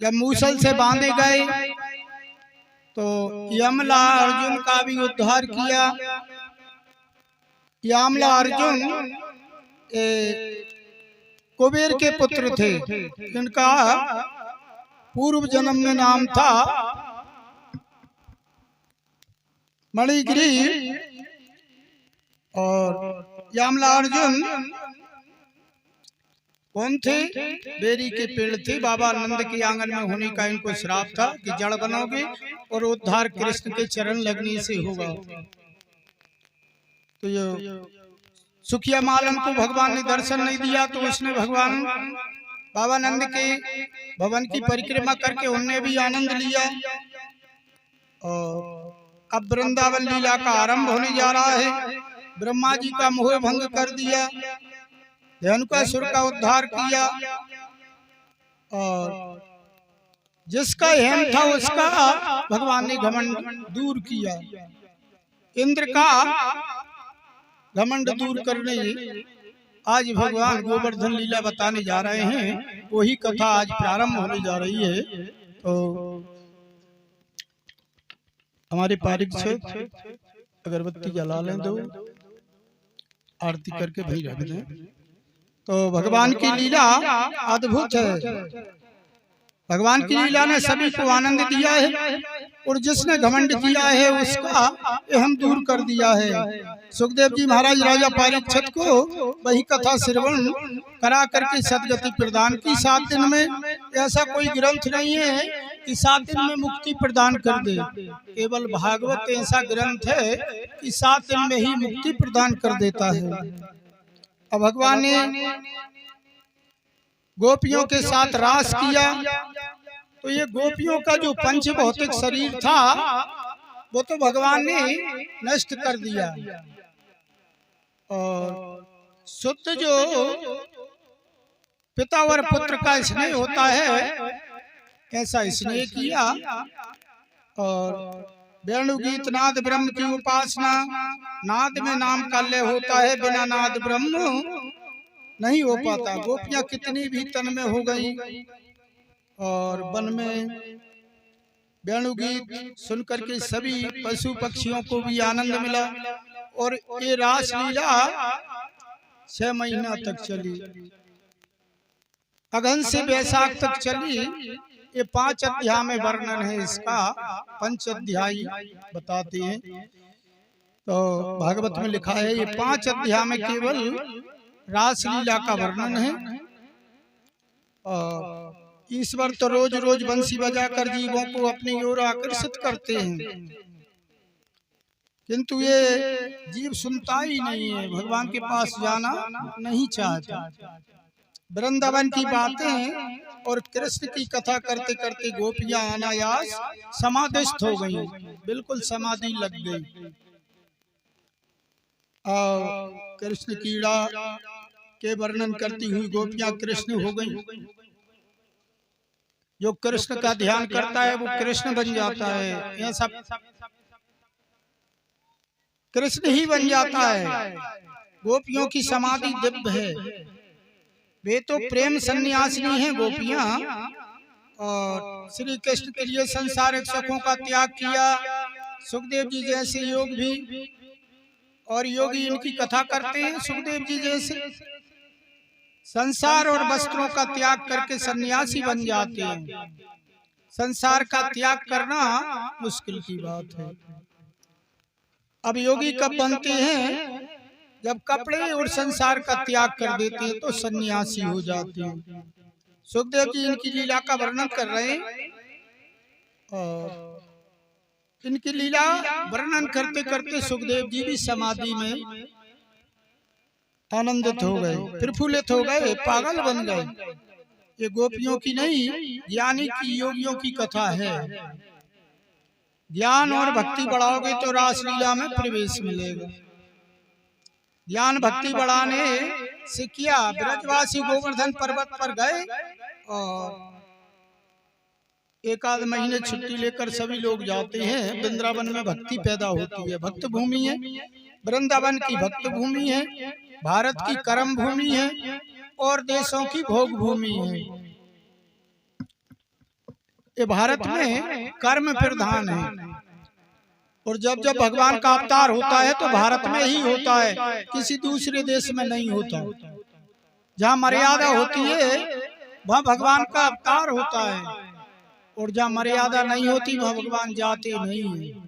जब मूसल से बांधे गए तो यमला अर्जुन का भी उद्धार किया। यमला अर्जुन कुबेर के पुत्र थे, इनका पूर्व जन्म में नाम था मणिग्रीव। और यमला अर्जुन कौन थे? बेरी के पेड़ थे। बाबा नंद के आंगन में होने का इनको श्राप था कि जड़ बनोगे और उद्धार कृष्ण के चरण लगने से होगा। तो ये सुखिया मालन को भगवान ने दर्शन नहीं दिया, तो उसने भगवान बाबा नंद के भवन की परिक्रमा करके उनने भी आनंद लिया। और अब वृंदावन लीला का आरंभ होने जा रहा है। ब्रह्मा जी का मोह भंग कर दिया, धेनुकासुर का उद्धार किया, और जिसका हेम था उसका भगवान ने घमंड दूर किया। इंद्र का घमंड दूर करने आज भगवान गोवर्धन लीला बताने जा रहे हैं। वही कथा आज प्रारंभ होने जा रही है। तो हमारे पारिक अगरबत्ती जला लें, दो आरती करके भाई रख दें। तो भगवान की लीला अद्भुत है। भगवान की लीला ने सभी को आनंद दिया है, और जिसने घमंड किया है उसका अहम दूर कर दिया है। सुखदेव जी महाराज राजा परीक्षित को वही कथा श्रवण करा करके सदगति प्रदान की। 7 दिन में ऐसा कोई ग्रंथ नहीं है कि 7 दिन में मुक्ति प्रदान कर दे। केवल भागवत ऐसा ग्रंथ है कि 7 दिन में ही मुक्ति प्रदान कर देता है। अब भगवान ने गोपियों के साथ रास किया, तो ये गोपियों का जो पंच भौतिक शरीर था वो तो भगवान ने नष्ट कर दिया, और शुद्ध जो पिता और पुत्र का स्नेह होता है ऐसा स्नेह किया। और वेणु गीत नाद ब्रह्म की उपासना, नाद में नाम का लय होता है, बिना नाद ब्रह्म नहीं हो पाता। गोपियां कितनी भी तन में हो गई, और वन में वेणु गीत सुन करके सभी पशु पक्षियों को भी आनंद मिला। और ये रास लीला 6 महीना तक चली, अगहन से बैसाख तक चली। ये 5 अध्याय में वर्णन है इसका, 5 अध्याय बताते हैं। तो भागवत में लिखा है ये 5 अध्याय में केवल रास लीला का वर्णन है। और ईश्वर तो रोज रोज बंसी बजाकर जीवों को अपनी ओर आकर्षित करते हैं, किंतु ये जीव सुनता ही नहीं है, भगवान के पास जाना नहीं चाहता। वृंदावन की बातें और कृष्ण की कथा करते करते गोपियां अनायास समाधिस्थ हो गई, बिल्कुल समाधि लग गई। और कृष्ण कीड़ा के वर्णन करती हुई गोपियां कृष्ण हो गई। जो कृष्ण का ध्यान करता है वो कृष्ण बन जाता है, यह सब कृष्ण ही बन जाता है। गोपियों की समाधि दिव्य है। वे तो प्रेम सन्यासिनी हैं गोपियां, और श्री कृष्ण के लिए संसारिक सुखों का त्याग किया। सुखदेव जी जैसे योग भी और योगी इनकी कथा करते हैं। सुखदेव जी जैसे संसार और वस्त्रों का त्याग करके सन्यासी बन जाते हैं। संसार का त्याग करना मुश्किल की बात है। अब योगी कब बनते हैं? जब कपड़े और संसार का त्याग कर देते हैं तो सन्यासी हो जाते हैं। सुखदेव जी इनकी लीला का वर्णन कर रहे हैं, और इनकी लीला वर्णन करते करते सुखदेव जी भी समाधि में आनंदित हो गए, प्रफुल्लित हो गए, पागल बन गए। ये गोपियों की नहीं, ज्ञानी की योगियों की कथा है। ज्ञान और भक्ति बढ़ाओगे तो रासलीला में प्रवेश मिलेगा। ज्ञान भक्ति बढ़ाने से किया, ब्रजवासी गोवर्धन पर्वत पर गए और 1 आध महीने छुट्टी लेकर सभी लोग जाते हैं। वृंदावन में भक्ति पैदा होती है, भक्त भूमि है। वृंदावन की भक्त भूमि है, भारत की कर्म भूमि है, और देशों की भोग भूमि है। ये भारत में कर्म प्रधान है, और जब जब भगवान का अवतार होता है तो भारत में ही होता है, किसी दूसरे देश में नहीं होता। जहाँ मर्यादा होती है वहाँ भगवान का अवतार होता है, और जहाँ मर्यादा नहीं होती वहाँ भगवान जाते नहीं है।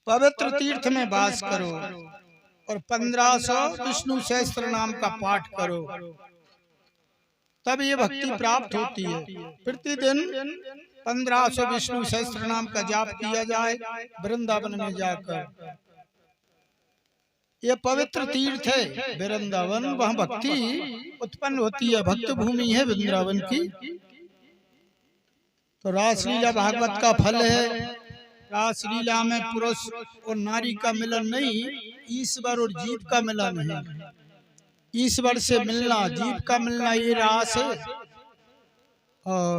पवित्र तीर्थ में वास करो और 1500 विष्णु सहस्त्र नाम का पाठ करो, तब ये भक्ति प्राप्त होती है। प्रतिदिन 1500 विष्णु सहस्त्र नाम का जाप किया जाए वृंदावन में जाकर। ये पवित्र तीर्थ है वृंदावन, वहाँ भक्ति उत्पन्न होती है, भक्त भूमि है वृंदावन की। तो रासलीला भागवत का फल है। रासलीला में पुरुष और नारी का मिलन नहीं, ईश्वर और जीव का मिलन है। ईश्वर से मिलना, जीव का मिलना, ये रास है। और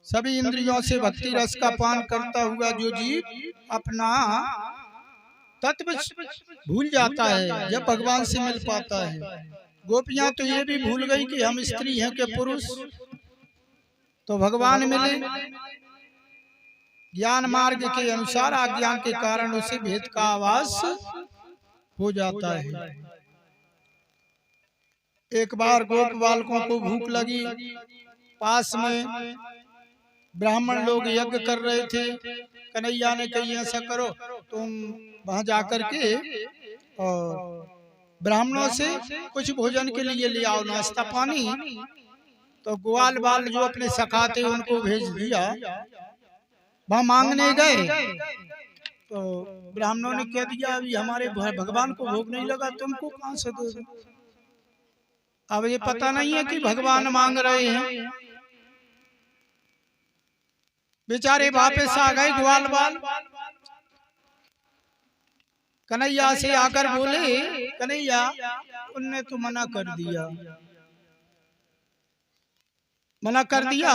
सभी इंद्रियों से भक्ति रस का पान करता हुआ जो जीव अपना तत्व भूल जाता है, जब भगवान से मिल पाता है। गोपियां तो ये भी भूल गई कि हम स्त्री हैं कि पुरुष। तो भगवान मिले, ज्ञान मार्ग के अनुसार अज्ञान के कारण उसे भेद का आभास हो जाता है। एक बार गोप बालकों को भूख लगी, पास में ब्राह्मण लोग यज्ञ कर रहे थे। कन्हैया ने कही ऐसा करो, तुम वहां जाकर के और ब्राह्मणों से कुछ भोजन के लिए ले आओ, नाश्ता पानी। तो ग्वाल बाल जो अपने सखा थे उनको भेज दिया, वहां मांगने गए। तो ब्राह्मणों ने कह दिया अभी हमारे भगवान को भोग नहीं लगा, तुमको कहां से दे। अब ये पता नहीं है कि भगवान मांग रहे हैं। बेचारे वापस आ गए ग्वाल बाल। कन्हैया से आकर बोले, कन्हैया उनने तो मना कर दिया। मना कर दिया।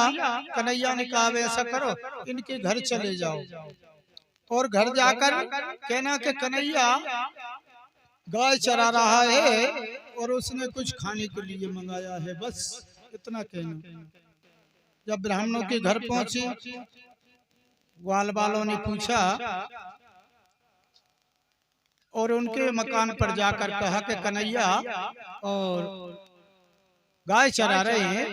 कन्हैया ने कहा ऐसा करो, इनके घर चले जाओ और घर जाकर कहना कि कन्हैया गाय चरा रहा है और उसने कुछ खाने के लिए मंगाया है, बस इतना कहना। जब ब्राह्मणों के घर पहुंचे, ग्वाल बालों ने पूछा और उनके मकान पर जाकर कहा कि कन्हैया और गाय चरा रहे हैं,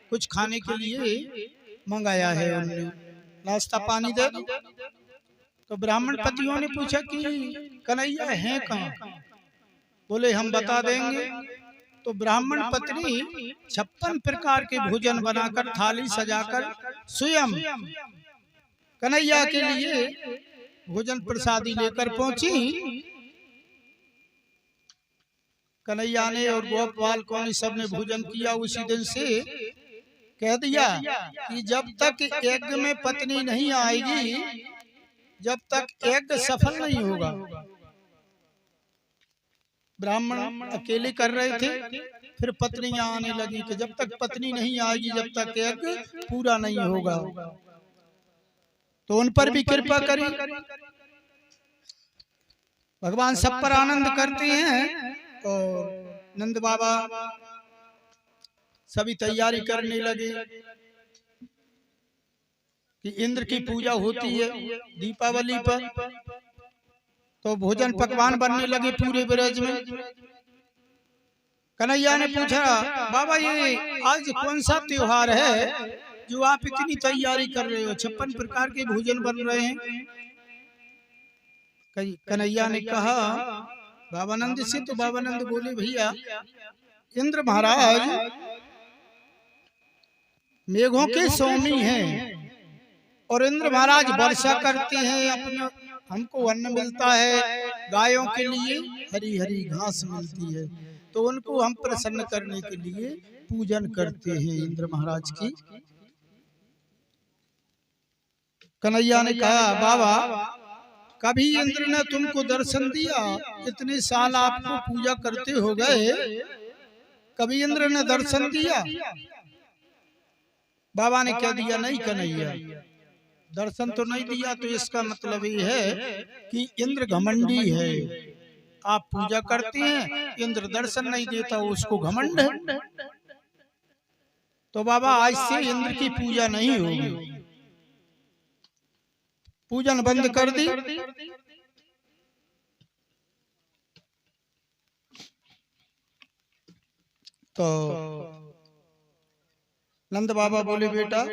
कुछ खाने के लिए मंगाया है, उन्होंने नाश्ता पानी दे दो। तो ब्राह्मण पतियों ने पूछा कि कन्हैया हैं कहाँ? बोले हम बता देंगे। तो ब्राह्मण पत्नी 56 प्रकार के भोजन बनाकर थाली सजाकर स्वयं कन्हैया के लिए भोजन प्रसादी लेकर पहुंची। कन्हैया ने और गोप बालकों ने सबने भोजन किया। उसी दिन से कह दिया कि जब तक यज्ञ में पत्नी नहीं आएगी, जब तक यज्ञ सफल नहीं होगा। ब्राह्मण अकेले कर रहे थे, फिर पत्नियां आने लगी कि जब तक पत्नी नहीं आएगी, जब तक यज्ञ पूरा नहीं होगा। तो उन पर भी कृपा करी। भगवान सब पर आनंद करते हैं। और नंद बाबा सभी तैयारी करने लगे कि इंद्र की पूजा होती है दीपावली पर। तो भोजन पकवान बनने लगे पूरे ब्रज में। कन्हैया ने पूछा, बाबा ये आज कौन सा त्योहार है जो आप इतनी तैयारी कर रहे हो? 56 प्रकार के भोजन बन रहे हैं। कन्हैया ने कहा बाबानंद से। तो बाबानंद बोले, भैया इंद्र महाराज मेघों के स्वामी हैं और इंद्र महाराज वर्षा करते हैं, अपने हमको अन्न मिलता है, गायों के लिए हरी हरी घास मिलती है, तो उनको हम प्रसन्न करने के लिए पूजन करते हैं इंद्र महाराज की। कन्हैया ने कहा, बाबा कभी इंद्र ने तुमको दर्शन दिया? इतने साल आपको पूजा करते हो गए, कभी इंद्र ने दर्शन दिया? बाबा ने कह दिया, नहीं कन्हैया, दर्शन तो नहीं दिया। तो इसका मतलब ये है कि इंद्र घमंडी है। आप पूजा करते हैं, इंद्र दर्शन नहीं देता, उसको घमंड है। तो बाबा आज से इंद्र की पूजा नहीं होगी, पूजन बंद कर दी। तो नंद बाबा बोले बेटा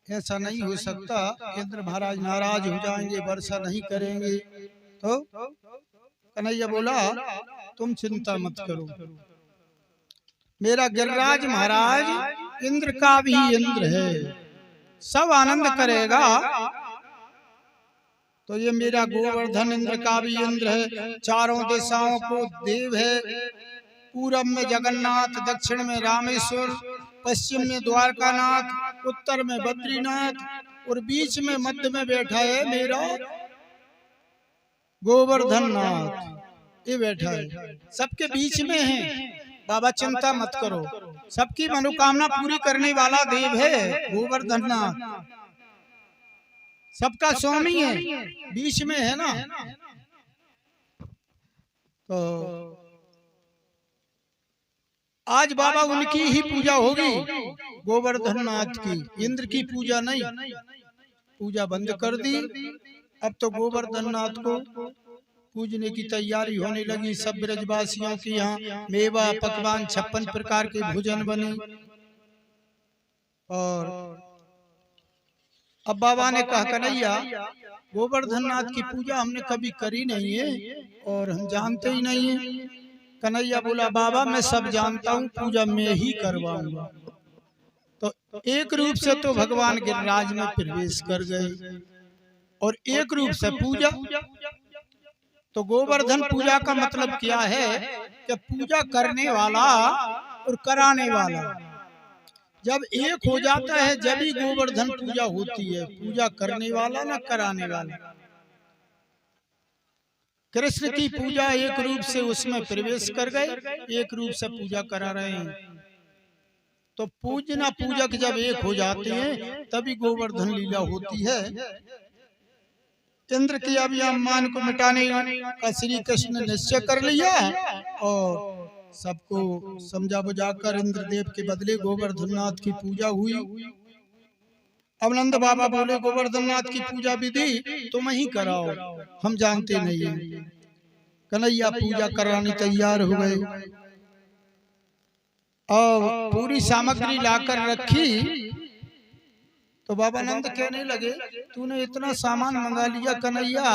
ऐसा नहीं हो सकता, इंद्र महाराज नाराज हो जाएंगे, वर्षा नहीं करेंगे। तो कन्हैया बोला तुम चिंता मत करो, मेरा गिरिराज महाराज इंद्र का भी इंद्र है, सब आनंद करेगा। तो ये मेरा गोवर्धन इंद्र का भी इंद्र है, चारों दिशाओं को देव है, पूरब में जगन्नाथ, दक्षिण में रामेश्वर, पश्चिम में द्वारकानाथ, उत्तर में बद्रीनाथ और बीच में मध्य में बैठा है मेरा गोवर्धन नाथ, ये बैठा है, सबके बीच में है। बाबा चिंता मत करो, सबकी मनोकामना पूरी करने वाला देव है गोवर्धन नाथ, सबका स्वामी है, बीच में है ना। तो आज बाबा उनकी ही पूजा होगी, गोवर्धन नाथ की, इंद्र की पूजा नहीं। पूजा बंद कर दी। अब तो गोवर्धन नाथ को पूजने की तैयारी होने लगी। सब ब्रजवासियों के यहाँ मेवा पकवान 56 प्रकार के भोजन बने। और अब बाबा ने कहा कन्हैया गोवर्धन नाथ की पूजा हमने कभी करी नहीं है और हम जानते ही नहीं है। कन्हैया बोला बाबा मैं सब जानता हूँ, पूजा मैं ही करवाऊंगा। तो एक रूप से तो भगवान गिरिराज में प्रवेश कर गए और एक रूप से पूजा। तो गोवर्धन पूजा का मतलब क्या है कि पूजा करने वाला और कराने वाला जब एक हो जाता है जब ही गोवर्धन पूजा होती है। पूजा करने वाला ना कराने वाला। कृष्ण की पूजा एक रूप से उसमें प्रवेश कर गए, एक रूप से पूजा करा रहे हैं। तो पूजना पूजक जब एक हो जाते हैं तभी गोवर्धन लीला होती है। इंद्र के अभिमान को मिटाने का श्री कृष्ण ने निश्चय कर लिया और सबको समझा बुझाकर इंद्रदेव के बदले गोवर्धन नाथ की पूजा हुई। अब नंद बाबा बोले गोवर्धन नाथ की पूजा विधि तुम ही कराओ, हम जानते नहीं है। कन्हैया पूजा कराने तैयार हो गए और पूरी सामग्री लाकर रखी। तो बाबा नंद कहने लगे तूने इतना सामान मंगा लिया कन्हैया,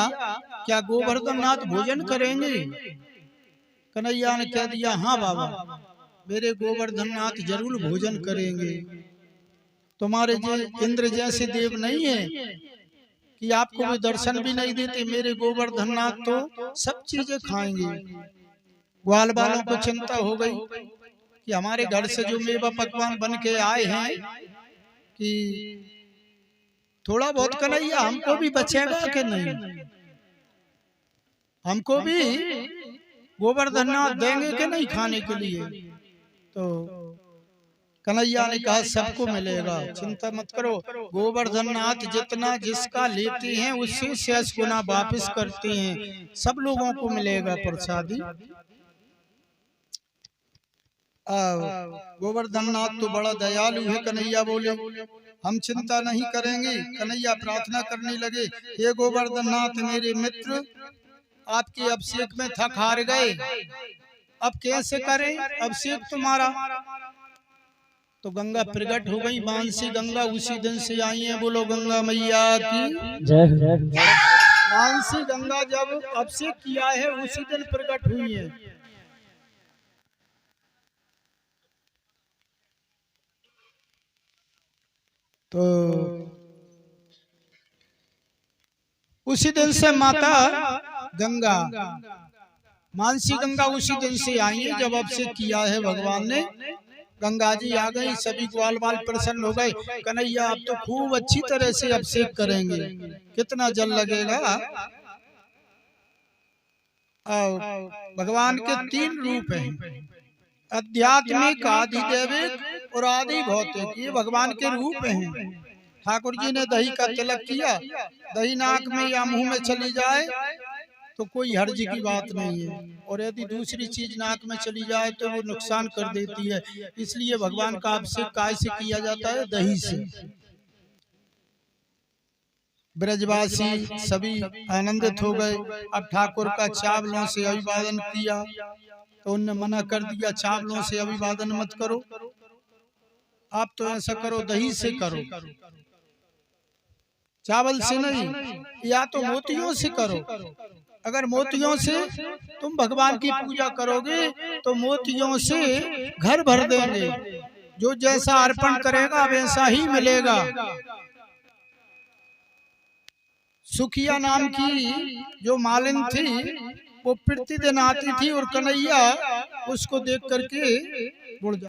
क्या गोवर्धन नाथ भोजन करेंगे? कन्हैया ने कह दिया हाँ बाबा मेरे गोवर्धन नाथ जरूर भोजन करेंगे। तुम्हारे इंद्र जैसे देव नहीं है कि आपको भी दर्शन भी नहीं देते, मेरे गोवर्धन नाथ तो सब चीजें खाएंगे। ग्वाल वालों को चिंता हो गई कि हमारे घर से जो मेवा पकवान बन के आए हैं कि थोड़ा बहुत कन्हैया हमको भी बचेगा कि नहीं, हमको भी गोवर्धन नाथ देंगे कि नहीं खाने के लिए? तो कन्हैया ने कहा सबको मिलेगा, चिंता मत करो। गोवर्धन नाथ जितना जिसका लेते हैं उससे 6 गुना वापस करते हैं, सब लोगों को मिलेगा प्रसादी। गोवर्धन नाथ तो बड़ा दयालु है। कन्हैया बोले हम चिंता नहीं करेंगे। कन्हैया प्रार्थना करने लगे हे गोवर्धन नाथ मेरे मित्र आपके अभिषेक में थक हार गए, अब कैसे करें अभिषेक तुम्हारा? तो गंगा प्रकट हो गई, मानसी गंगा उसी दिन से आई है। बोलो गंगा मैया की जय। मानसी गंगा जब अभिषेक किया है उसी दिन प्रकट हुई है। तो उसी दिन से माता गंगा मानसी गंगा उसी दिन से आई है जब अभिषेक किया है भगवान ने। गंगा जी आ गई, सभी ग्वाल बाल प्रसन्न हो गए। कन्हैया अब तो खूब अच्छी तरह से अभिषेक करेंगे, कितना जल लगेगा। भगवान के 3 रूप हैं, आध्यात्मिक, आधिदैविक और आदि भौतिक, ये भगवान के रूप हैं। ठाकुर जी ने दही का तिलक किया, दही नाक में या मुंह में चली जाए तो कोई हर्ज की बात नहीं है। और यदि दूसरी चीज नाक में चली जाए तो वो नुकसान कर देती है। इसलिए भगवान का अभिषेक काय से किया जाता है? दही से। ब्रजवासी सभी आनंदित हो गए। अब ठाकुर का चावलों से अभिवादन किया तो उनने मना कर दिया, चावलों से अभिवादन मत करो, आप तो ऐसा करो दही से करो, चावल से नहीं, या तो मोतियों से करो। अगर मोतियों से तुम भगवान की पूजा करोगे तो मोतियों से घर भर देंगे, जो जैसा अर्पण करेगा वैसा ही मिलेगा। सुखिया नाम की जो मालिन थी वो प्रतिदिन आती थी और कन्हैया उसको देख करके बुढ़